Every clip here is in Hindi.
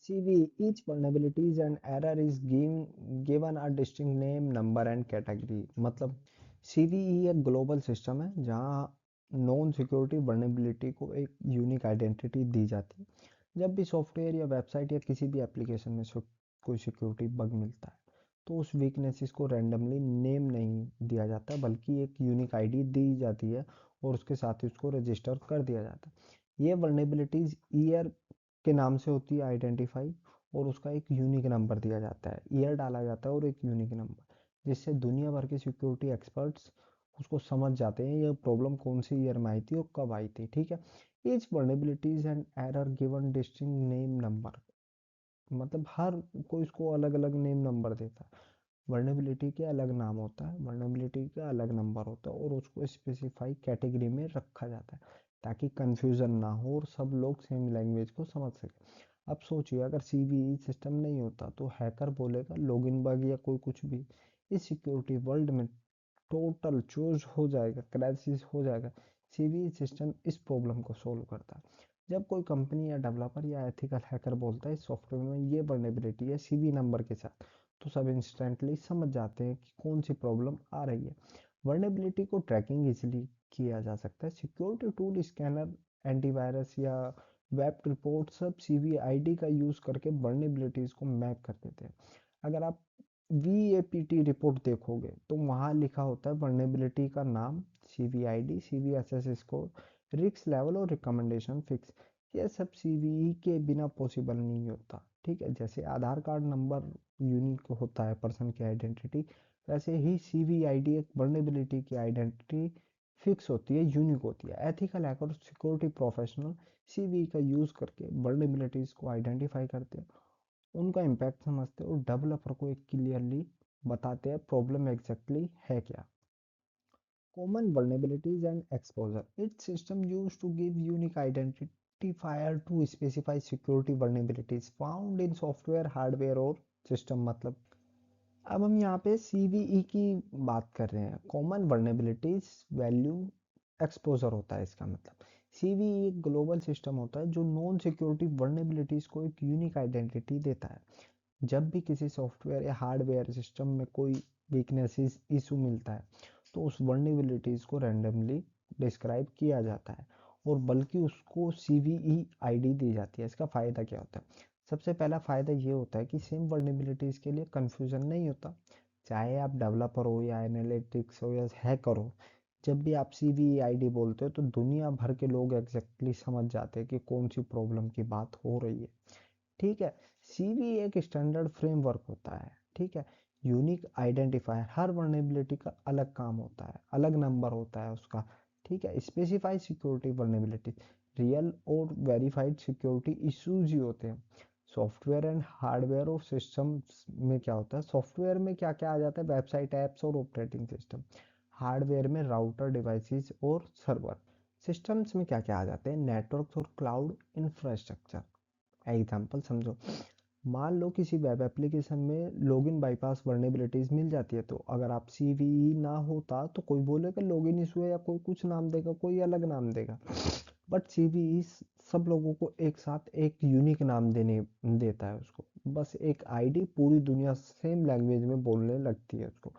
CV, each vulnerabilities and error is given a distinct name, number and category. मतलब CVE एक ग्लोबल सिस्टम है जहाँ नॉन सिक्योरिटी vulnerability को एक यूनिक आइडेंटिटी दी जाती है। जब भी सॉफ्टवेयर या वेबसाइट या किसी भी एप्लीकेशन में कोई सिक्योरिटी बग मिलता है तो उस वीकनेसेस को रैंडमली नेम नहीं दिया जाता बल्कि एक यूनिक आईडी दी जाती है और उसके साथ ही उसको रजिस्टर कर दिया जाता है। ये vulnerabilities ईयर के नाम से होती है आइडेंटिफाई और उसका एक यूनिक नंबर दिया जाता है, ईयर डाला जाता है और एक यूनिक नंबर, जिससे दुनिया भर के सिक्योरिटी एक्सपर्ट्स उसको समझ जाते हैं ये प्रॉब्लम कौन सी ईयर में आई थी और कब आई थी। ठीक है। Each vulnerabilities and error given distinct name number, मतलब हर कोई इसको अलग अलग नेम नंबर देता है। वर्नेबिलिटी के अलग नाम होता है, वर्नेबिलिटी का अलग नंबर होता है और उसको स्पेसिफाई कैटेगरी में रखा जाता है ताकि कंफ्यूजन ना हो और सब लोग सेम लैंग्वेज को समझ सके। अब सोचिए अगर सीवीई सिस्टम नहीं होता तो हैकर बोलेगा लॉगिन बग या कोई कुछ भी, इस सिक्योरिटी वर्ल्ड में टोटल चूज हो जाएगा, क्रैशेस हो जाएगा। सीवीई सिस्टम इस प्रॉब्लम को सोल्व करता है। जब कोई कंपनी या डेवलपर या एथिकल हैकर बोलता है इस सॉफ्टवेयर में ये वर्नेबिलिटी है सीवी नंबर के साथ, तो सब इंस्टेंटली समझ जाते हैं कि कौन सी प्रॉब्लम आ रही है। वर्नेबिलिटी को ट्रैकिंग इजीली किया जा सकता है। सिक्योरिटी टूल, स्कैनर, एंटीवायरस या वेब रिपोर्ट सब सीवीआईडी का यूज करके वर्नेबिलिटीज को मैप कर देते हैं। अगर आप VAPT रिपोर्ट देखोगे तो वहाँ लिखा होता है वर्नेबिलिटी का नाम, CVID, CVSS score, risk level और रिकमेंडेशन फिक्स। ये सब CVE के बिना पॉसिबल नहीं होता। ठीक है, जैसे आधार कार्ड नंबर यूनिक होता है पर्सन की आइडेंटिटी, वैसे ही CVID एक वर्नेबिलिटी की आइडेंटिटी फिक्स होती है, यूनिक होती है। एथिकल हैकर और सिक्योरिटी प्रोफेशनल CVE का यूज करके वर्नेबिलिटीज को आइडेंटिफाई करते हैं, उनका इम्पैक्ट समझते हैं और डेवलपर को एक क्लियरली बताते हैं प्रॉब्लम एग्जैक्टली है क्या। Common vulnerabilities and exposure, its system used to give unique identifier to specify security vulnerabilities found in software, hardware और सिस्टम। मतलब अब हम यहाँ पे CVE की बात कर रहे हैं। कॉमन वर्नेबिलिटीज वैल्यू एक्सपोजर होता है इसका मतलब। CVE एक ग्लोबल सिस्टम होता है जो नॉन सिक्योरिटी वर्नेबिलिटीज को एक यूनिक आइडेंटिटी देता है। जब भी किसी सॉफ्टवेयर या हार्डवेयर सिस्टम में कोई वीकनेस इशू मिलता है तो उस वर्नेबिलिटीज को रैंडमली डिस्क्राइब किया जाता है और बल्कि उसको CVE आईडी दी जाती है। इसका फ़ायदा क्या होता है? सबसे पहला फ़ायदा ये होता है कि सेम वर्नेबिलिटीज के लिए कंफ्यूजन नहीं होता। चाहे आप डेवलपर हो या एनालिटिक्स हो या हैकर हो, जब भी आप CVE आईडी बोलते हो तो दुनिया भर के लोग एग्जैक्टली समझ जाते हैं कि कौन सी प्रॉब्लम की बात हो रही है। ठीक है। सीवी एक स्टैंडर्ड फ्रेमवर्क होता है। ठीक है। यूनिक आइडेंटिफायर, हर वर्नेबिलिटी का अलग काम होता है, अलग नंबर होता है उसका। ठीक है। स्पेसिफाइड सिक्योरिटी वर्नेबिलिटी, रियल और वेरीफाइड सिक्योरिटी इश्यूज ही होते हैं। सॉफ्टवेयर एंड हार्डवेयर और सिस्टम्स में क्या होता है? सॉफ्टवेयर में क्या क्या आ जाता है? वेबसाइट, एप्स और ऑपरेटिंग सिस्टम। हार्डवेयर में राउटर, डिवाइसेस और सर्वर। सिस्टम्स में क्या क्या आ जाते हैं? नेटवर्क और क्लाउड इंफ्रास्ट्रक्चर। एग्जाम्पल समझो, मान लो किसी वेब एप्लीकेशन में लॉगिन बाईपास वर्नेबिलिटीज मिल जाती है, तो अगर आप CVE ना होता तो कोई बोलेगा लॉगिन इशू है या कोई कुछ नाम देगा, कोई अलग नाम देगा। बट CVE सब लोगों को एक साथ एक यूनिक नाम देने देता है उसको, बस एक आईडी पूरी दुनिया सेम लैंग्वेज में बोलने लगती है उसको।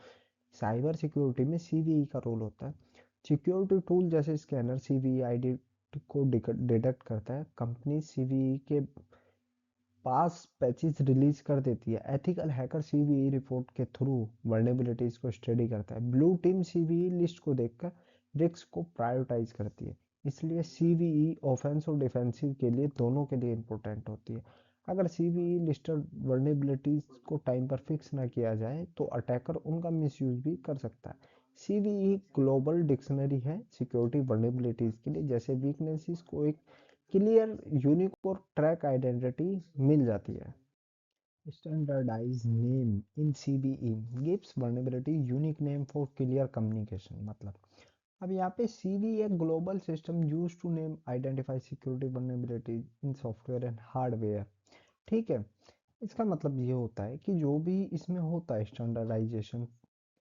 साइबर सिक्योरिटी में CVE का रोल होता है। सिक्योरिटी टूल जैसे स्कैनर CVE आईडी को डिटेक्ट करता है। कंपनी CVE के पास पैचेस रिलीज कर देती है। एथिकल हैकर CVE रिपोर्ट के थ्रू वर्नेबिलिटीज को स्टडी करता है। ब्लू टीम CVE लिस्ट को देखकर रिस्क को प्रायोरिटाइज करती है। इसलिए CVE ऑफेंस और डिफेंसिव के लिए दोनों के लिए इंपॉर्टेंट होती है। अगर CVE लिस्टेड वर्नेबिलिटीज को टाइम पर फिक्स ना किया जाए तो अटैकर उनका मिसयूज भी कर सकता है। CVE ग्लोबल डिक्शनरी है सिक्योरिटी वर्नेबिलिटीज के लिए, जैसे वीकनेसेस को एक क्लियर, यूनिक और ट्रैक आइडेंटिटी मिल जाती है। Standardise name in CVE gives vulnerability unique name for clear communication. मतलब अब यहाँ पे CVE एक global system use to name identify security vulnerabilities in software and hardware. ठीक है। इसका मतलब ये होता है कि जो भी इसमें होता है स्टैंडर्डाइजेशन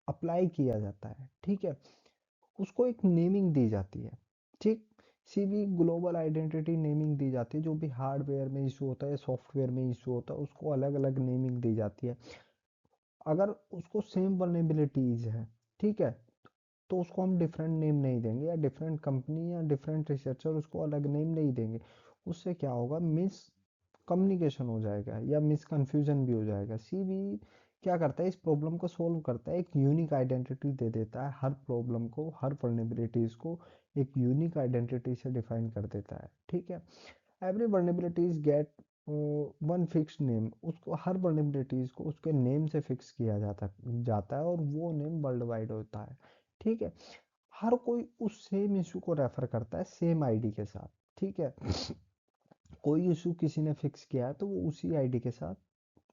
अप्लाई किया जाता है, ठीक है, उसको एक नेमिंग दी जाती है। ठीक। सीवी ग्लोबल आइडेंटिटी नेमिंग दी जाती है। जो भी हार्डवेयर में इशू होता है, सॉफ्टवेयर में इशू होता है, उसको अलग अलग नेमिंग दी जाती है। अगर उसको सेम वर्नेबिलिटीज है, ठीक है, तो उसको हम डिफरेंट नेम नहीं देंगे, या डिफरेंट कंपनी या डिफरेंट रिसर्चर उसको अलग नेम नहीं देंगे। उससे क्या होगा, मिस कम्युनिकेशन हो जाएगा या मिस कन्फ्यूजन भी हो जाएगा। सीवी क्या करता है, इस प्रॉब्लम को सोल्व करता है, एक यूनिक आइडेंटिटी दे देता है हर प्रॉब्लम को, हर वर्नेबिलिटीज को एक यूनिक आइडेंटिटी से डिफाइन कर देता है, ठीक है। Every vulnerabilities get one fixed name, उसको हर वर्नेबिलिटीज को उसके नेम से फिक्स किया जाता जाता है, और वो नेम वर्ल्ड वाइड होता है, ठीक है। हर कोई उस सेम इशू को रेफर करता है सेम आईडी के साथ, ठीक है। कोई इशू किसी ने फिक्स किया है तो वो उसी आईडी के साथ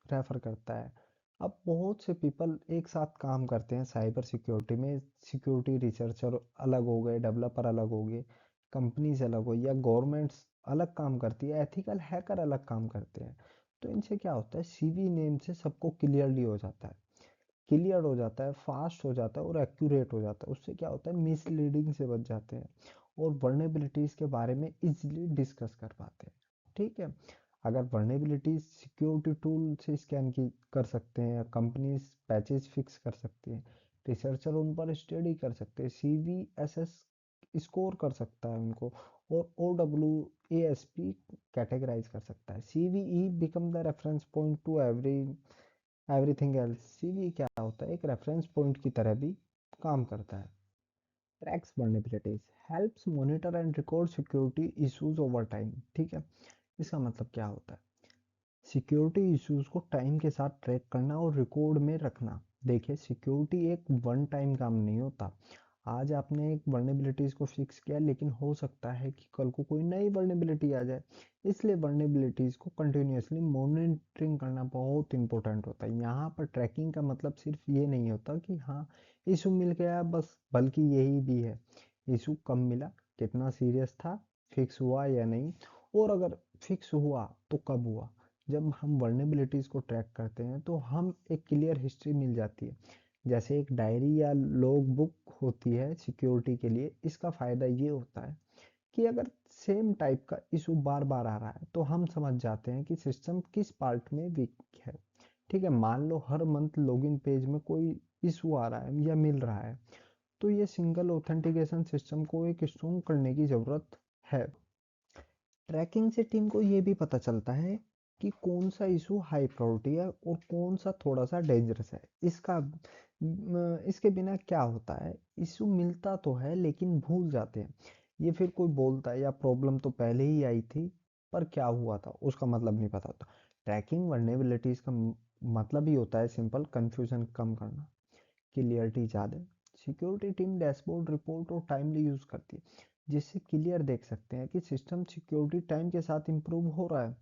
रेफर करता है। अब बहुत से पीपल एक साथ काम करते हैं साइबर सिक्योरिटी में। सिक्योरिटी रिसर्चर अलग हो गए, डेवलपर अलग हो गए, कंपनीज अलग हो, या गवर्नमेंट्स अलग काम करती है, एथिकल हैकर अलग काम करते हैं। तो इनसे क्या होता है, सीवी नेम से सबको क्लियरली हो जाता है, क्लियर हो जाता है, फास्ट हो जाता है और एक्यूरेट हो जाता है। उससे क्या होता है, मिसलीडिंग से बच जाते हैं और वर्नेबिलिटीज के बारे में इजीली डिस्कस कर पाते हैं, ठीक है। अगर वर्नेबिलिटीज सिक्योरिटी टूल से स्कैन की कर सकते हैं, कंपनीज पैचेस फिक्स कर सकती हैं, रिसर्चर उन पर स्टडी कर सकते हैं, सीवीएसएस स्कोर कर सकता है उनको, और O W A S P categorize कर सकता है। CVE become the reference point to everything else. CV क्या होता है, एक रेफरेंस पॉइंट की तरह भी काम करता है। Tracks vulnerabilities, helps monitor and record security issues over time, ठीक है। इसका मतलब क्या होता है, सिक्योरिटी इश्यूज को टाइम के साथ ट्रैक करना और रिकॉर्ड में रखना। देखिए, सिक्योरिटी एक वन टाइम काम नहीं होता। आज आपने एक वर्नेबिलिटीज को फिक्स किया, लेकिन हो सकता है कि कल को कोई नई वर्नेबिलिटी आ जाए। इसलिए वर्नेबिलिटीज को कंटिन्यूअसली मॉनिटरिंग करना बहुत इंपॉर्टेंट होता है। यहाँ पर ट्रैकिंग का मतलब सिर्फ ये नहीं होता कि हाँ इशू मिल गया बस, बल्कि यही भी है, इशू कब मिला, कितना सीरियस था, फिक्स हुआ या नहीं, और अगर फिक्स हुआ तो कब हुआ। जब हम वर्नेबिलिटीज को ट्रैक करते हैं तो हम एक क्लियर हिस्ट्री मिल जाती है, जैसे एक डायरी या लॉग बुक होती है सिक्योरिटी के लिए। इसका फायदा ये होता है कि अगर सेम टाइप का इशू बार बार आ रहा है तो हम समझ जाते हैं कि सिस्टम किस पार्ट में वीक है, ठीक है। मान लो हर मंथ लॉगिन पेज में कोई इशू आ रहा है या मिल रहा है, तो ये सिंगल ऑथेंटिकेशन सिस्टम को एक स्ट्रॉन्ग करने की ज़रूरत है। ट्रैकिंग से टीम को ये भी पता चलता है कि कौन सा इशू हाई प्रायोरिटी है और कौन सा थोड़ा सा डेंजरस है। इसके बिना क्या होता है, इशू मिलता तो है लेकिन भूल जाते हैं। ये फिर कोई बोलता है या प्रॉब्लम तो पहले ही आई थी, पर क्या हुआ था उसका मतलब नहीं पता होता। ट्रैकिंग वर्नेबिलिटीज का मतलब ही होता है सिंपल, कंफ्यूजन कम करना, क्लियरिटी ज़्यादा। सिक्योरिटी टीम डैशबोर्ड, रिपोर्ट और टाइमली यूज़ करती है, जिससे क्लियर देख सकते हैं कि सिस्टम सिक्योरिटी टाइम के साथ इम्प्रूव हो रहा है।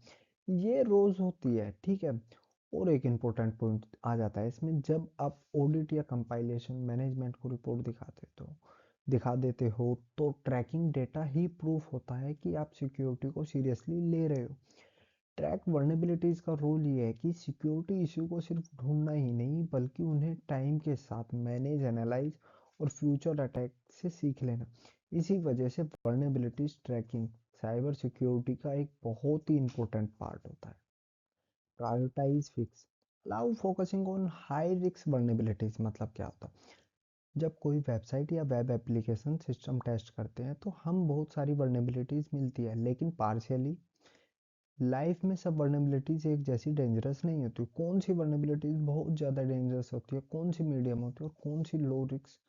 ये रोज़ होती है, ठीक है। और एक इम्पोर्टेंट पॉइंट आ जाता है इसमें, जब आप ऑडिट या कंपाइलेशन मैनेजमेंट को रिपोर्ट दिखा देते हो तो ट्रैकिंग डेटा ही प्रूफ होता है कि आप सिक्योरिटी को सीरियसली ले रहे हो। ट्रैक वर्नेबिलिटीज का रोल ये है कि सिक्योरिटी इशू को सिर्फ ढूंढना ही नहीं, बल्कि उन्हें टाइम के साथ मैनेज, एनालाइज और फ्यूचर अटैक से सीख लेना। इसी वजह से वर्नेबिलिटीज ट्रैकिंग साइबर सिक्योरिटी का एक बहुत ही इंपॉर्टेंट पार्ट होता है। Prioritise, fix, allow focusing on high risk vulnerabilities. मतलब क्या होता है, जब कोई वेबसाइट या वेब एप्लीकेशन सिस्टम टेस्ट करते हैं तो हम बहुत सारी वर्नेबिलिटीज मिलती है, लेकिन पार्शियली। लाइफ में सब वर्नेबिलिटीज एक जैसी डेंजरस नहीं होती। कौन सी वर्नेबिलिटीज बहुत ज़्यादा डेंजरस होती है, कौन सी मीडियम होती है और कौन सी लो रिस्क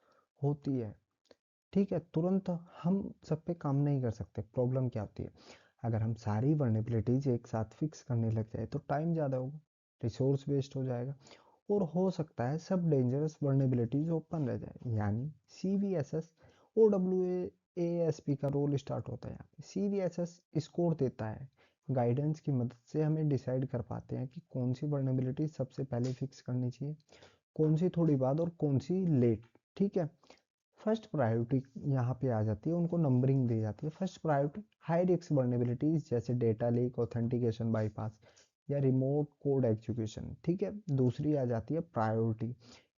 होती है, ठीक है। तुरंत हम सब पे काम नहीं कर सकते। प्रॉब्लम क्या होती है, अगर हम सारी वर्नेबिलिटीज एक साथ फिक्स करने लग जाए तो टाइम ज़्यादा होगा, रिसोर्स वेस्ट हो जाएगा, और हो सकता है सब डेंजरस वर्नेबिलिटीज ओपन रह जाए। यानी C V S S O W A S P का रोल स्टार्ट होता है यहाँ पे। C V S S score देता है, गाइडेंस की मदद से हमें डिसाइड कर पाते हैं कि कौन सी वर्नेबिलिटी सबसे पहले फिक्स करनी चाहिए, कौन सी थोड़ी बाद और कौन सी लेट, ठीक है। फर्स्ट प्रायोरिटी यहाँ पे आ जाती है, उनको नंबरिंग दी जाती है। First priority high risk vulnerabilities, जैसे डेटा लीक, ऑथेंटिकेशन बाईपास या रिमोट कोड एग्जीक्यूशन, ठीक है। दूसरी आ जाती है प्रायोरिटी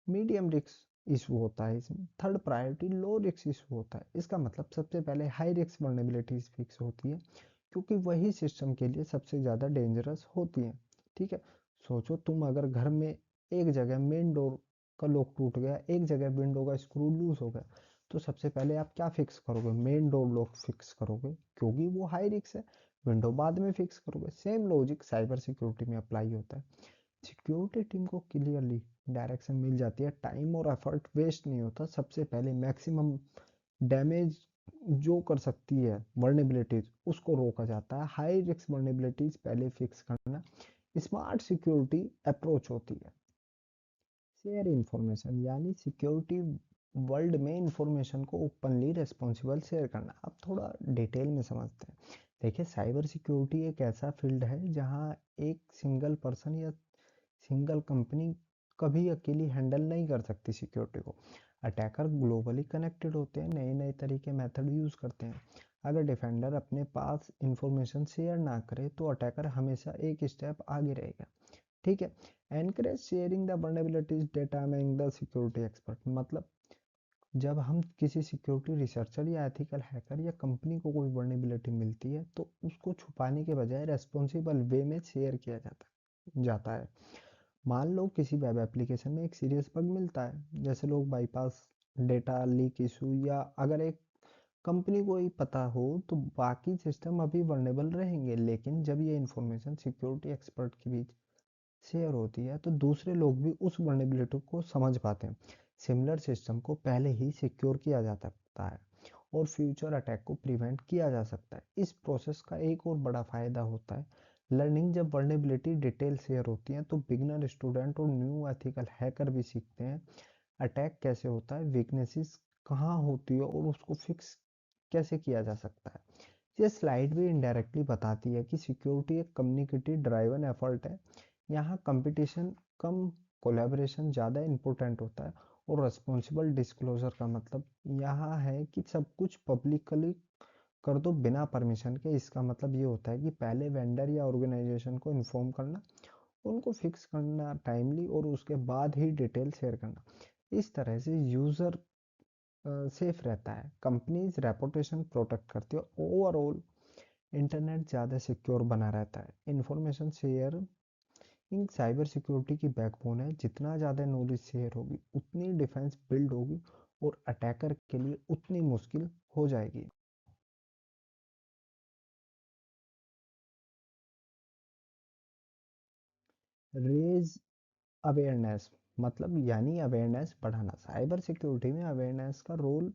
मीडियम रिस्क इशू होता है इसमें। Third priority low risk issue होता है। इसका मतलब सबसे पहले हाई रिस्क वल्नरेबिलिटीज फिक्स होती है, क्योंकि वही सिस्टम के लिए सबसे ज़्यादा डेंजरस होती हैं। ठीक है, सोचो तुम अगर घर में एक जगह मेन डोर का लॉक टूट गया, एक जगह विंडो का स्क्रू लूज हो गया, तो सबसे पहले आप क्या फिक्स करोगे? मेन डोर लॉक फिक्स करोगे, क्योंकि वो हाई रिस्क है। विंडो बाद में फिक्स करोगे। सेम लॉजिक साइबर सिक्योरिटी में अप्लाई होता है। सिक्योरिटी टीम को क्लियरली डायरेक्शन मिल जाती है, टाइम और एफर्ट वेस्ट नहीं होता। सबसे पहले मैक्सिमम डैमेज जो कर सकती है वर्नेबिलिटीज, उसको रोका जाता है। हाई रिस्क वर्नेबिलिटीज पहले फिक्स करना स्मार्ट सिक्योरिटी अप्रोच होती है। शेयर इंफॉर्मेशन यानी सिक्योरिटी वर्ल्ड में इंफॉर्मेशन को ओपनली रिस्पॉन्सिबल शेयर करना। अब थोड़ा डिटेल में समझते हैं। देखिए, साइबर सिक्योरिटी एक ऐसा फील्ड है जहां एक सिंगल पर्सन या सिंगल कंपनी कभी अकेली हैंडल नहीं कर सकती सिक्योरिटी को। अटैकर ग्लोबली कनेक्टेड होते हैं, नए नए तरीके मेथड यूज़ करते हैं। अगर डिफेंडर अपने पास इंफॉर्मेशन शेयर ना करे तो अटैकर हमेशा एक स्टेप आगे रहेगा। ठीक है, encourage sharing the vulnerabilities data among the security expert. मतलब जब हम किसी सिक्योरिटी रिसर्चर या एथिकल हैकर या कंपनी को कोई वल्नरेबिलिटी मिलती है, तो उसको छुपाने के बजाय रेस्पॉन्सिबल वे में शेयर किया जाता है। मान लो किसी वेब एप्लीकेशन में एक सीरियस बग मिलता है, जैसे लोग बाईपास, डेटा लीक इशू, या अगर एक कंपनी को ही पता हो, तो बाकी सिस्टम अभी वल्नरेबल रहेंगे। लेकिन जब ये इंफॉर्मेशन सिक्योरिटी एक्सपर्ट के बीच शेयर होती है, तो दूसरे लोग भी उस वल्नरेबिलिटी को समझ पाते हैं। सिमिलर सिस्टम को पहले ही सिक्योर किया जा सकता है और फ्यूचर अटैक को प्रिवेंट किया जा सकता है। इस प्रोसेस का एक और बड़ा फायदा होता है लर्निंग। जब वल्नरेबिलिटी डिटेल शेयर होती है, तो बिगनर, स्टूडेंट और न्यू एथिकल हैकर भी सीखते हैं अटैक कैसे होता है, वीकनेसेस कहाँ होती है और उसको फिक्स कैसे किया जा सकता है। ये स्लाइड भी इनडायरेक्टली बताती है कि सिक्योरिटी एक कम्युनिटी ड्राइवन एफर्ट है। यहाँ कंपटीशन कम, कोलैबोरेशन ज़्यादा इम्पोर्टेंट होता है। और रिस्पॉन्सिबल डिस्क्लोजर का मतलब यहाँ है कि सब कुछ पब्लिकली कर दो बिना परमिशन के। इसका मतलब ये होता है कि पहले वेंडर या ऑर्गेनाइजेशन को इन्फॉर्म करना, उनको फिक्स करना टाइमली, और उसके बाद ही डिटेल शेयर करना। इस तरह से यूज़र सेफ रहता है, कंपनीज रेपुटेशन प्रोटेक्ट करती है, ओवरऑल इंटरनेट ज़्यादा सिक्योर बना रहता है। Information share in cyber security की बैकबोन है। जितना ज़्यादा नॉलेज शेयर होगी, उतनी डिफेंस बिल्ड होगी और अटैकर के लिए उतनी मुश्किल हो जाएगी। रेज अवेयरनेस, मतलब यानी अवेयरनेस बढ़ाना। साइबर सिक्योरिटी में अवेयरनेस का रोल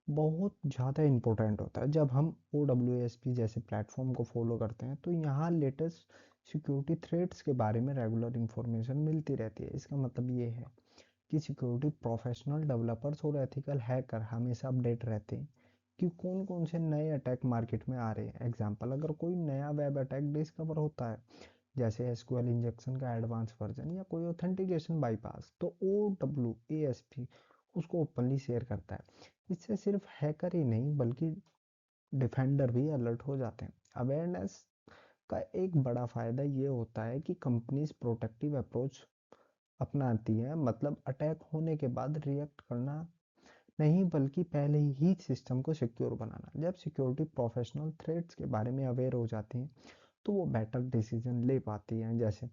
बहुत ज़्यादा इम्पोर्टेंट होता है। जब हम OWASP जैसे प्लेटफॉर्म को फॉलो करते हैं, तो यहाँ लेटेस्ट सिक्योरिटी थ्रेट्स के बारे में रेगुलर इंफॉर्मेशन मिलती रहती है। इसका मतलब ये है कि सिक्योरिटी प्रोफेशनल, डेवलपर्स और एथिकल हैकर हमेशा अपडेट रहते हैं कि कौन कौन से नए अटैक मार्केट में आ रहे हैं। एग्जाम्पल, अगर कोई नया वेब अटैक डिस्कवर होता है, जैसे एसक्यूएल इंजेक्शन का एडवांस वर्जन या कोई ऑथेंटिकेशन बाईपास, तो OWASP उसको ओपनली शेयर करता है। इससे सिर्फ हैकर ही नहीं, बल्कि डिफेंडर भी अलर्ट हो जाते हैं। अवेयरनेस का एक बड़ा फायदा ये होता है कि कंपनीज प्रोटेक्टिव अप्रोच अपनाती है। मतलब अटैक होने के बाद रिएक्ट करना नहीं, बल्कि पहले ही सिस्टम को सिक्योर बनाना। जब सिक्योरिटी प्रोफेशनल थ्रेट्स के बारे में अवेयर हो जाती हैं, तो वो बेटर डिसीजन ले पाती हैं। जैसे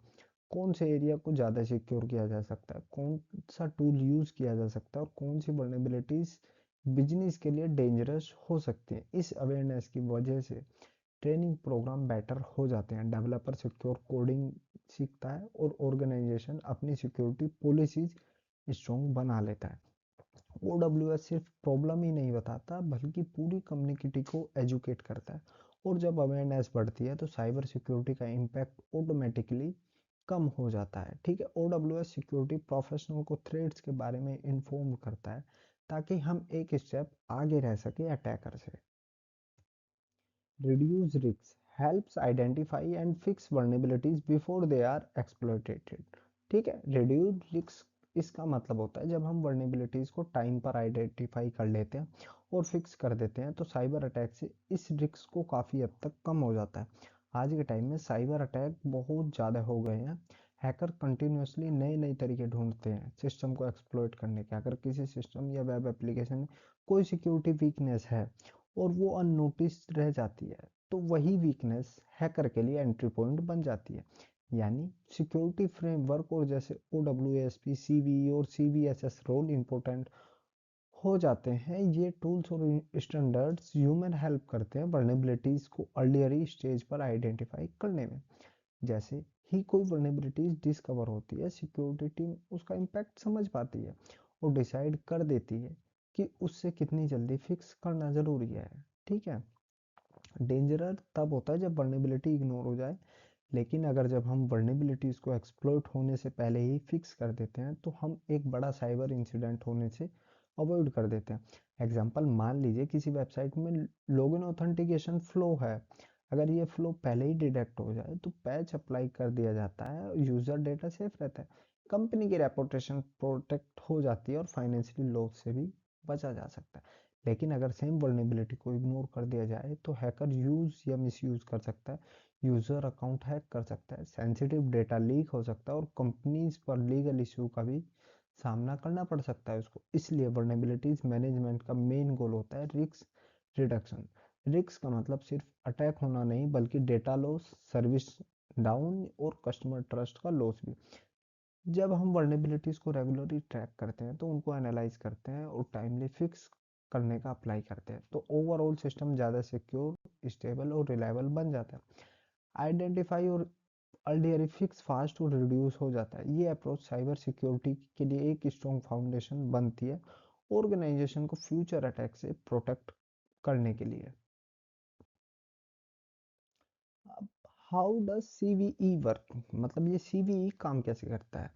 कौन से एरिया को ज़्यादा सिक्योर किया जा सकता है, कौन सा टूल यूज़ किया जा सकता है, और कौन सी वल्नरेबिलिटीज बिजनेस के लिए डेंजरस हो सकती हैं। इस अवेयरनेस की वजह से ट्रेनिंग प्रोग्राम बेटर हो जाते हैं, डेवलपर सिक्योर कोडिंग सीखता है, और ऑर्गेनाइजेशन अपनी सिक्योरिटी पॉलिसीज स्ट्रॉन्ग बना लेता है। OWS सिर्फ प्रॉब्लम ही नहीं बताता, बल्कि पूरी कम्युनिटी को एजुकेट करता है। और जब अवेयरनेस बढ़ती है, तो साइबर सिक्योरिटी का इम्पैक्ट ऑटोमेटिकली कम हो जाता है। ठीक है, OWS सिक्योरिटी प्रोफेशनल को थ्रेड्स के बारे में इन्फॉर्म करता है, ताकि हम एक स्टेप आगे रह सके अटैकर से। Reduce risks helps identify and fix vulnerabilities before they are exploited। ठीक है, reduce risks इसका मतलब होता है जब हम vulnerabilities को टाइम पर आइडेंटिफाई कर लेते हैं और फिक्स कर देते हैं, तो साइबर अटैक से इस रिस्क को काफ़ी हद तक कम हो जाता है। आज के टाइम में साइबर अटैक बहुत ज़्यादा हो गए हैं, हैकर कंटिन्यूसली नए नए तरीके ढूंढते हैं सिस्टम को एक्सप्लॉइट करने के। अगर किसी सिस्टम या वेब एप्लीकेशन में कोई सिक्योरिटी वीकनेस है और वो अननोटिस रह जाती है, तो वही वीकनेस हैकर के लिए एंट्री पॉइंट बन जाती है। यानी सिक्योरिटी फ्रेमवर्क और जैसे OWASP, CVE और CVSS रोल इंपॉर्टेंट हो जाते हैं। ये टूल्स और स्टैंडर्ड्स ह्यूमन हेल्प करते हैं वर्नेबिलिटीज को अर्लियर स्टेज पर आइडेंटिफाई करने में। जैसे ही कोई वर्नेबिलिटीज डिस्कवर होती है, सिक्योरिटी टीम उसका इम्पैक्ट समझ पाती है और डिसाइड कर देती है कि उससे कितनी जल्दी फिक्स करना ज़रूरी है। ठीक है। डेंजरर तब होता है जब वर्नेबिलिटी इग्नोर हो जाए, लेकिन अगर जब हम वर्नेबिलिटीज़ को एक्सप्लॉइट होने से पहले ही फिक्स कर देते हैं तो हम एक बड़ा साइबर इंसिडेंट होने से अवॉइड कर देते हैं। एग्जांपल, मान लीजिए किसी वेबसाइट में लॉगिन ऑथेंटिकेशन फ्लो है। अगर ये फ्लो पहले ही डिटेक्ट हो जाए तो पैच अप्लाई कर दिया जाता है और यूज़र डेटा सेफ रहता है। कंपनी की रेपुटेशन प्रोटेक्ट हो जाती है और फाइनेंशियल लॉस से भी बचा जा सकता है। लेकिन अगर सेम वर्नेबिलिटी को इग्नोर कर दिया जाए तो हैकर यूज़ या मिसयूज़ कर सकता है, यूज़र अकाउंट हैक कर सकता है, सेंसिटिव डेटा लीक हो सकता है और कंपनीज पर लीगल इशू का भी सामना करना पड़ सकता है उसको। इसलिए वर्नेबिलिटीज मैनेजमेंट का मेन गोल होता है रिस्क रिडक्शन। रिस्क का मतलब सिर्फ अटैक होना नहीं, बल्कि डेटा लॉस, सर्विस डाउन और कस्टमर ट्रस्ट का लॉस भी। जब हम वर्नेबिलिटीज को रेगुलरली ट्रैक करते हैं तो उनको एनालाइज करते हैं और टाइमली फिक्स करने का अप्लाई करते हैं, तो ओवरऑल सिस्टम ज़्यादा सिक्योर, स्टेबल और रिलायबल बन जाता है। आइडेंटिफाई और अर्लियर फिक्स फास्ट और रिड्यूस हो जाता है। ये अप्रोच साइबर सिक्योरिटी के लिए एक स्ट्रॉन्ग फाउंडेशन बनती है ऑर्गेनाइजेशन को फ्यूचर अटैक से प्रोटेक्ट करने के लिए। अब हाउ डज CVE वर्क, मतलब ये CVE काम कैसे करता है।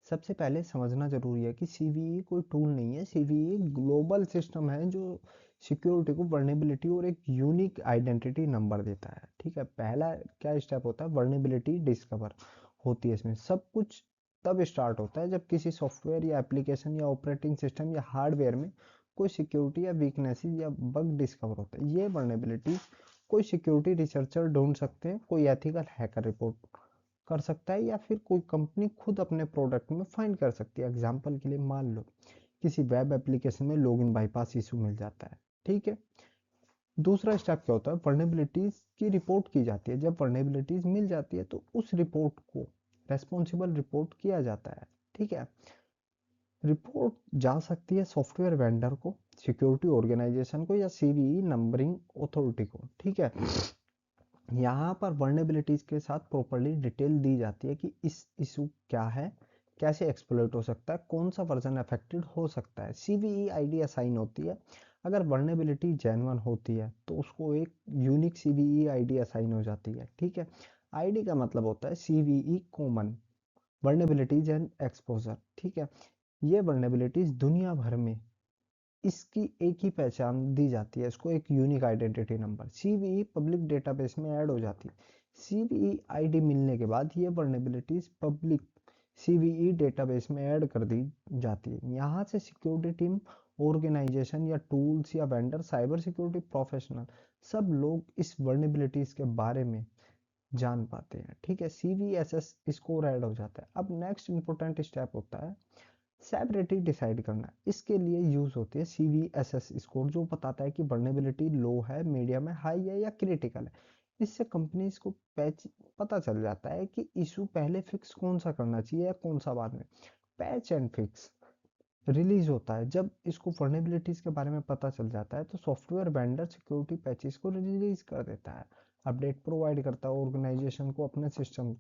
सबसे पहले समझना जरूरी है कि CVE कोई टूल नहीं है। CVE ग्लोबल सिस्टम है जो सिक्योरिटी को वर्नेबिलिटी और एक यूनिक आइडेंटिटी नंबर देता है। ठीक है। पहला क्या स्टेप होता है, वर्नेबिलिटी डिस्कवर होती है। इसमें सब कुछ तब स्टार्ट होता है जब किसी सॉफ्टवेयर या एप्लीकेशन या ऑपरेटिंग सिस्टम या हार्डवेयर में कोई सिक्योरिटी या वीकनेसेस या बग डिस्कवर होता है। ये वर्नेबिलिटी कोई सिक्योरिटी रिसर्चर ढूंढ सकते हैं, कोई एथिकल हैकर रिपोर्ट कर सकता है, या फिर कोई कंपनी खुद अपने प्रोडक्ट में फाइंड कर सकती है। एग्जांपल के लिए मान लो किसी वेब एप्लीकेशन में लॉगिन बाईपास इशू मिल जाता है। ठीक है। दूसरा स्टेप क्या होता है, वर्नेबिलिटीज की रिपोर्ट की जाती है। जब वर्नेबिलिटीज मिल जाती है तो उस रिपोर्ट को रेस्पॉन्सिबल रिपोर्ट किया जाता है। ठीक है। रिपोर्ट जा सकती है सॉफ्टवेयर वेंडर को, सिक्योरिटी ऑर्गेनाइजेशन को, या CVE नंबरिंग अथॉरिटी को। ठीक है। यहाँ पर वर्नेबिलिटीज के साथ प्रॉपर्ली डिटेल दी जाती है कि इस इशू क्या है, कैसे एक्सप्लॉइट हो सकता है, कौन सा वर्जन अफेक्टेड हो सकता है। CVE आईडी असाइन होती है। अगर वर्नेबिलिटी जेन्युइन होती है तो उसको एक यूनिक CVE आईडी असाइन हो जाती है। ठीक है। आईडी का मतलब होता है CVE common vulnerabilities and exposure. ठीक है। ये वर्नेबिलिटीज दुनिया भर में इसकी एक ही पहचान दी जाती है, इसको एक unique identity number. CVE public database में ऐड हो जाती है। CVE आईडी मिलने के बाद ये वर्नेबिलिटीज पब्लिक CVE डेटाबेस में ऐड कर दी जाती है। यहाँ से सिक्योरिटी टीम, ऑर्गेनाइजेशन या टूल्स या वेंडर, साइबर सिक्योरिटी प्रोफेशनल, सब लोग इस वर्नेबिलिटीज के बारे में जान पाते हैं। ठीक है। CVSS स्कोर ऐड हो जाता है। अब नेक्स्ट इंपॉर्टेंट स्टेप होता है सेवरिटी डिसाइड करना। इसके लिए यूज होती है CVSS स्कोर, जो बताता है कि वर्नेबिलिटी लो है, मीडियम है, हाई है या क्रिटिकल है। इससे कंपनीज को पैच पता चल जाता है कि इशू पहले फिक्स कौन सा करना चाहिए या कौन सा बाद में। पैच एंड फिक्स रिलीज होता है। जब इसको वर्नेबिलिटीज के बारे में पता चल जाता है तो सॉफ्टवेयर वेंडर सिक्योरिटी पैचेस को रिलीज कर देता है, अपडेट प्रोवाइड करता है ऑर्गेनाइजेशन को अपने सिस्टम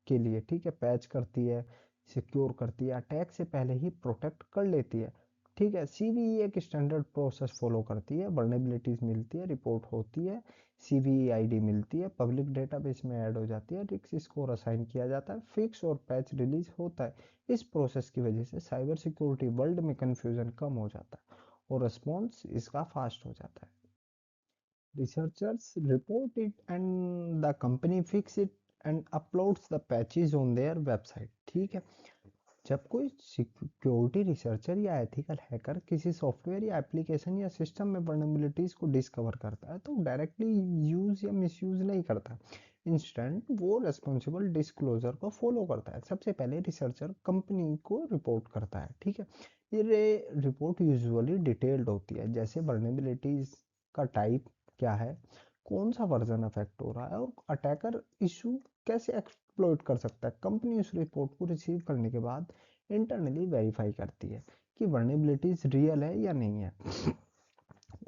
के लिए। ठीक है। पैच करती है, सिक्योर करती है, अटैक से पहले ही प्रोटेक्ट कर लेती है। ठीक है। CVE एक स्टैंडर्ड प्रोसेस फॉलो करती है। वर्नेबिलिटीज मिलती है, रिपोर्ट होती है, CVE आईडी मिलती है, पब्लिक डेटाबेस में ऐड हो जाती है, रिस्क स्कोर असाइन किया जाता है, फिक्स और पैच रिलीज होता है। इस प्रोसेस की वजह से साइबर सिक्योरिटी वर्ल्ड में कंफ्यूजन कम हो जाता है और रिस्पॉन्स इसका फास्ट हो जाता है। Researchers report it and the company fix it and uploads the patches on their website। ठीक है। जब कोई सिक्योरिटी रिसर्चर या एथिकल हैकर किसी सॉफ्टवेयर या एप्लीकेशन या सिस्टम में वर्नेबिलिटीज को डिस्कवर करता है तो डायरेक्टली यूज या मिसयूज नहीं करता। इंस्टेंट वो रिस्पॉन्सिबल डिस्क्लोजर को फॉलो करता है। सबसे पहले रिसर्चर कंपनी को रिपोर्ट करता है, ठीक है। ये रिपोर्ट यूजुअली डिटेल्ड होती है, जैसे वर्नेबिलिटीज का टाइप क्या है, कौन सा वर्जन अफेक्ट हो रहा है और अटैकर इशू कैसे एक्सप्लॉइट कर सकता है। कंपनी उस रिपोर्ट को रिसीव करने के बाद इंटरनली वेरीफाई करती है कि वर्नेबिलिटीज रियल है या नहीं है,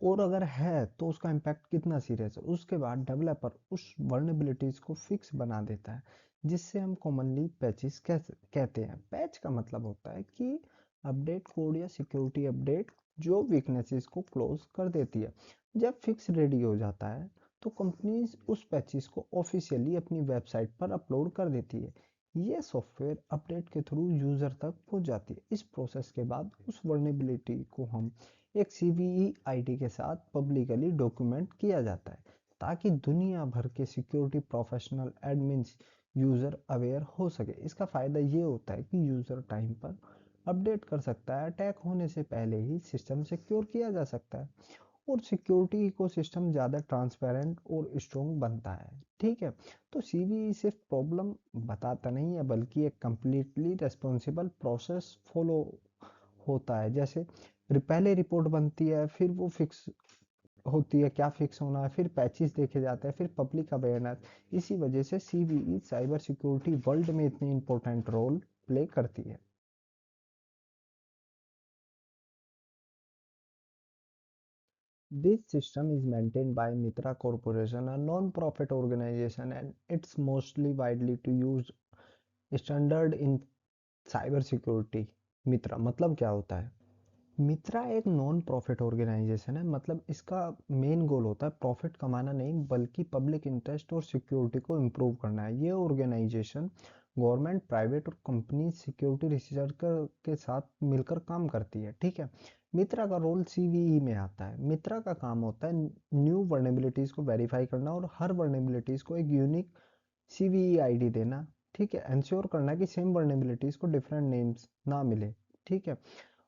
और अगर है तो उसका इम्पैक्ट कितना सीरियस है। उसके बाद डेवलपर उस वर्नेबिलिटीज को फिक्स बना देता है, जिससे हम कॉमनली पैचेस कहते हैं। पैच का मतलब होता है कि अपडेट कोड या सिक्योरिटी अपडेट जो वीकनेसेस को क्लोज कर देती है। जब फिक्स रेडी हो जाता है तो कंपनीज उस पैचेस को ऑफिशियली अपनी वेबसाइट पर अपलोड कर देती है। ये सॉफ्टवेयर अपडेट के थ्रू यूजर तक पहुंच जाती है। इस प्रोसेस के बाद उस वर्नेबिलिटी को हम एक सीवीई आईडी के साथ पब्लिकली डॉक्यूमेंट किया जाता है, ताकि दुनिया भर के security professional admins user aware हो सके। इसका फ़ायदा ये होता है कि यूज़र टाइम पर अपडेट कर सकता है, अटैक होने से पहले ही सिस्टम सिक्योर किया जा सकता है, और सिक्योरिटी इकोसिस्टम ज़्यादा ट्रांसपेरेंट और स्ट्रॉन्ग बनता है, ठीक है। तो सीवीई सिर्फ प्रॉब्लम बताता नहीं है, बल्कि एक कंप्लीटली रेस्पॉन्सिबल प्रोसेस फॉलो होता है। जैसे पहले रिपोर्ट बनती है, फिर वो फिक्स होती है, क्या फिक्स होना है, फिर पैचेस देखे जाते हैं, फिर पब्लिक अवेयरनेस। इसी वजह से सीवीई साइबर सिक्योरिटी वर्ल्ड में इतनी इंपॉर्टेंट रोल प्ले करती है। This system is maintained by Mitra Corporation, a non-profit organization, and it's mostly widely to use standard in cyber security. मित्रा मतलब क्या होता है? मित्रा एक नॉन प्रॉफिट ऑर्गेनाइजेशन है, मतलब इसका मेन गोल होता है प्रॉफिट कमाना नहीं, बल्कि पब्लिक इंटरेस्ट और सिक्योरिटी को इम्प्रूव करना है। ये ऑर्गेनाइजेशन गवर्नमेंट, प्राइवेट और कंपनी सिक्योरिटी रिसर्च के साथ मिलकर काम करती है, ठीक है। मित्रा का रोल सीवीई में आता है। मित्रा का काम होता है न्यू वर्नेबिलिटीज को वेरीफाई करना और हर वर्नेबिलिटीज को एक यूनिक सीवीई आईडी देना, ठीक है। इंश्योर करना कि सेम वर्नेबिलिटीज को डिफरेंट नेम्स ना मिले, ठीक है।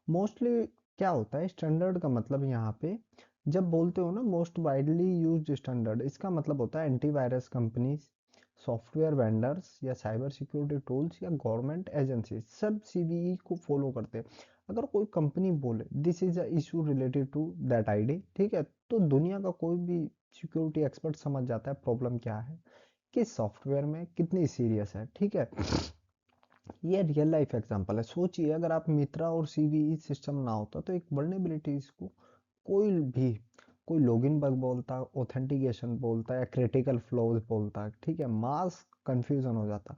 मोस्टली क्या होता है स्टैंडर्ड का मतलब, यहाँ पे जब बोलते हो ना मोस्ट वाइडली यूज्ड स्टैंडर्ड, इसका मतलब होता है एंटीवायरस कंपनीज, सॉफ्टवेयर वेंडर्स या साइबर सिक्योरिटी टूल्स या गवर्नमेंट एजेंसी सब सीवीई को फॉलो करते हैं। अगर कोई कंपनी बोले this is a issue related to that ID, ठीक है, तो दुनिया का कोई भी सिक्योरिटी एक्सपर्ट समझ जाता है प्रॉब्लम क्या है, किस सॉफ्टवेयर में कितनी सीरियस है, ठीक है। ये रियल लाइफ एग्जांपल है। सोचिए अगर आप मित्रा और सीवीई सिस्टम ना होता तो एक वल्नरेबिलिटीज को कोई भी कोई लॉगिन बग बोलता, ऑथेंटिकेशन बोलता या क्रिटिकल फ्लॉज बोलता, ठीक है, मास कंफ्यूजन हो जाता।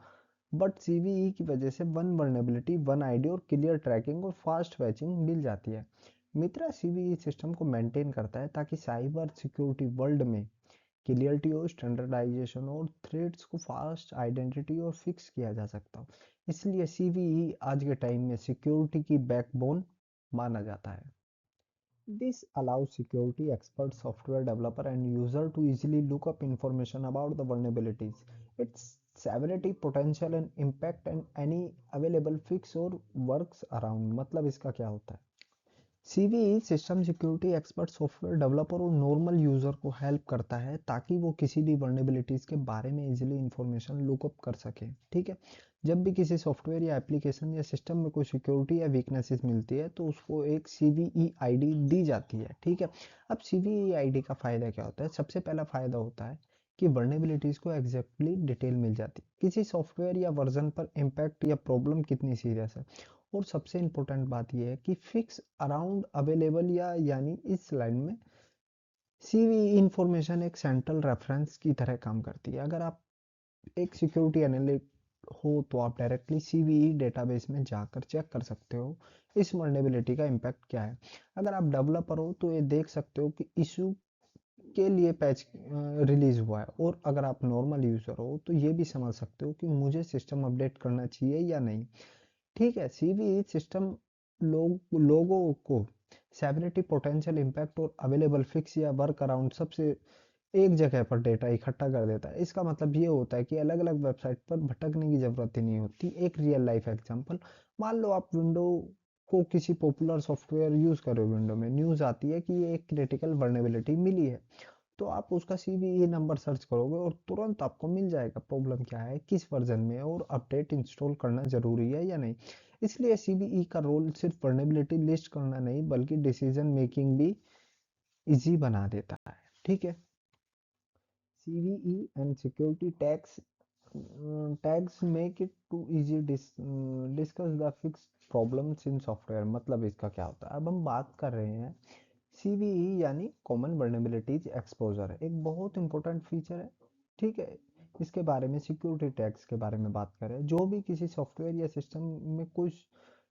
बट सीवीई की वजह से वन वल्नरेबिलिटी, वन आईडी और क्लियर ट्रैकिंग और फास्ट पैचिंग मिल जाती है। मित्रा सीवीई सिस्टम को मेंटेन करता है ताकि साइबर सिक्योरिटी वर्ल्ड में क्लियरिटी हो, स्टैंडर्डाइजेशन और थ्रेड्स को फास्ट आइडेंटिटी और फिक्स किया जा सकता हो। इसलिए सीवीई आज के टाइम में सिक्योरिटी की बैकबोन माना जाता है। This allows security experts, software developer, and user to easily look up information about the vulnerabilities, its severity, potential, and impact, and any available fix or works around। मतलब इसका क्या होता है? CVE system security expert, software developer और नॉर्मल यूजर को हेल्प करता है ताकि वो किसी भी वर्नेबिलिटीज के बारे में इजीली इंफॉर्मेशन लुकअप कर सके, ठीक है। जब भी किसी सॉफ्टवेयर या एप्लीकेशन या सिस्टम में कोई सिक्योरिटी या वीकनेसेस मिलती है तो उसको एक सीवीई आईडी दी जाती है, ठीक है। अब सीवीई आईडी का फायदा क्या होता है? सबसे पहला फायदा होता है कि वर्नेबिलिटीज को एग्जैक्टली डिटेल मिल जाती है, किसी सॉफ्टवेयर या वर्जन पर इम्पैक्ट या प्रॉब्लम कितनी सीरियस है। और सबसे इम्पोर्टेंट बात यह है कि फिक्स अराउंड अवेलेबल, या यानी इस लाइन में सीवीई इंफॉर्मेशन एक सेंट्रल रेफरेंस की तरह काम करती है। अगर आप एक सिक्योरिटी एनालिस्ट हो तो आप डायरेक्टली सीवीई डेटाबेस में जाकर चेक कर सकते हो इस वल्नरेबिलिटी का इम्पैक्ट क्या है। अगर आप डेवलपर हो तो ये देख सकते हो कि इशू के लिए पैच रिलीज हुआ है, और अगर आप नॉर्मल यूजर हो तो ये भी समझ सकते हो कि मुझे सिस्टम अपडेट करना चाहिए या नहीं, ठीक है। सीवीई सिस्टम लोगों को सेवरिटी, पोटेंशियल इम्पैक्ट और अवेलेबल फिक्स या वर्क अराउंड सबसे एक जगह पर डेटा इकट्ठा कर देता है। इसका मतलब ये होता है कि अलग अलग वेबसाइट पर भटकने की जरूरत ही नहीं होती। एक रियल लाइफ एग्जांपल, मान लो आप विंडो को किसी पॉपुलर सॉफ्टवेयर यूज कर रहे हो, विंडो में न्यूज आती है कि ये एक क्रिटिकल वर्नेबिलिटी मिली है, तो आप उसका CVE नंबर सर्च करोगे और तुरंत आपको मिल जाएगा प्रॉब्लम क्या है, किस वर्जन में है और अपडेट इंस्टॉल करना ज़रूरी है या नहीं। इसलिए CVE का रोल सिर्फ वर्नेबिलिटी लिस्ट करना नहीं बल्कि डिसीजन मेकिंग भी इजी बना देता है। ठीक है। CVE and security tags make it too easy discuss the fixed problems in software। मतलब इसका क्या होता है, अब हम बात कर रहे हैं CVE यानी कॉमन वर्नेबिलिटीज एक्सपोजर, एक बहुत इंपॉर्टेंट फीचर है। ठीक है। इसके बारे में सिक्योरिटी टैग्स के बारे में बात करें, जो भी किसी सॉफ्टवेयर या सिस्टम में कोई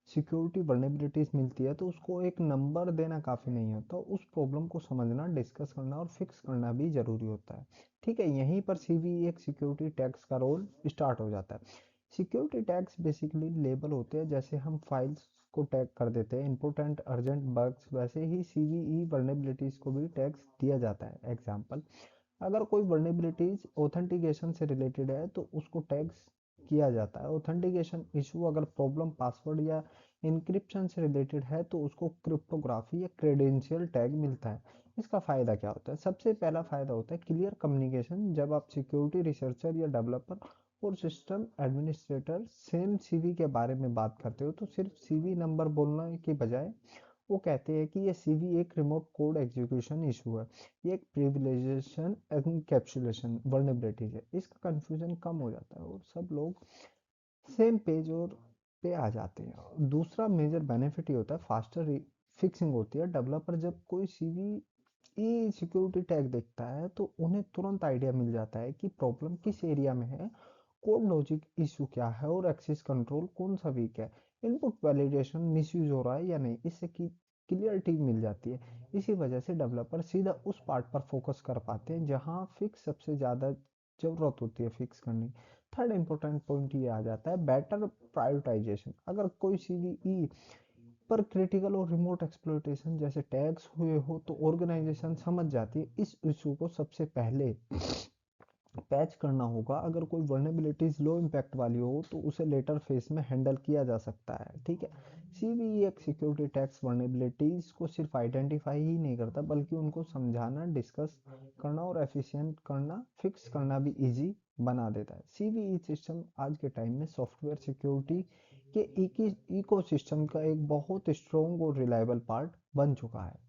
सिक्योरिटी वर्नेबिलिटीज मिलती है तो उसको एक नंबर देना काफ़ी नहीं होता, उस प्रॉब्लम को समझना, डिस्कस करना और फिक्स करना भी ज़रूरी होता है। ठीक है। यहीं पर CVE एक सिक्योरिटी टैग्स का रोल स्टार्ट हो जाता है। सिक्योरिटी टैग्स बेसिकली लेबल होते हैं, जैसे हम फाइल्स को टैग कर देते हैं इंपॉर्टेंट अर्जेंट बग्स, वैसे ही CVE वर्नेबिलिटीज को भी टैग्स दिया जाता है। एग्जांपल, अगर कोई वर्नेबिलिटीज ऑथेंटिकेशन से रिलेटेड है तो उसको टैग्स किया जाता है। ऑथेंटिकेशन इशू अगर प्रॉब्लम पासवर्ड या इंक्रिप्शन से रिलेटेड है तो उसको क्रिप्टोग्राफी या क्रेडेंशियल टैग मिलता है। इसका फ़ायदा क्या होता है, सबसे पहला फ़ायदा होता है क्लियर कम्युनिकेशन। जब आप सिक्योरिटी रिसर्चर या डेवलपर और सिस्टम एडमिनिस्ट्रेटर सेम CV के बारे में बात करते हो तो सिर्फ CV नंबर बोलने के बजाय वो कहते हैं कि ये CV एक रिमोट कोड एग्जीक्यूशन इशू है, ये एक प्रिविलेजेशन एनकैप्सुलेशन वर्नेबिलिटीज है। इसका कंफ्यूजन कम हो जाता है और सब लोग सेम पेज और पे आ जाते हैं। और दूसरा मेजर बेनिफिट ये होता है फास्टर फिक्सिंग होती है। डेवलपर जब कोई CVE सिक्योरिटी टैग देखता है तो उन्हें तुरंत आइडिया मिल जाता है कि प्रॉब्लम किस एरिया में है, कोड लॉजिक इशू क्या है और एक्सेस कंट्रोल कौन सा वीक है, इनपुट वैलिडेशन मिसयूज हो रहा है या नहीं, इससे की क्लियरिटी मिल जाती है। इसी वजह से डेवलपर सीधा उस पार्ट पर फोकस कर पाते हैं जहां फिक्स सबसे ज़्यादा ज़रूरत होती है फिक्स करने की। थर्ड इंपॉर्टेंट पॉइंट ये आ जाता है बेटर प्रायोरिटाइजेशन। अगर कोई CVE पर क्रिटिकल और रिमोट एक्सप्लॉइटेशन जैसे टैग्स हुए हो तो ऑर्गेनाइजेशन समझ जाती है इस इशू को सबसे पहले पैच करना होगा। अगर कोई वर्नेबिलिटीज लो इम्पैक्ट वाली हो तो उसे लेटर फेज में हैंडल किया जा सकता है। ठीक है। CVE एक सिक्योरिटी टैक्स वर्नेबिलिटीज को सिर्फ आइडेंटिफाई ही नहीं करता बल्कि उनको समझाना, डिस्कस करना और एफिशिएंट करना, फिक्स करना भी इजी बना देता है। CVE सिस्टम आज के टाइम में सॉफ्टवेयर सिक्योरिटी के इकोसिस्टम का एक बहुत स्ट्रॉन्ग और रिलायबल पार्ट बन चुका है।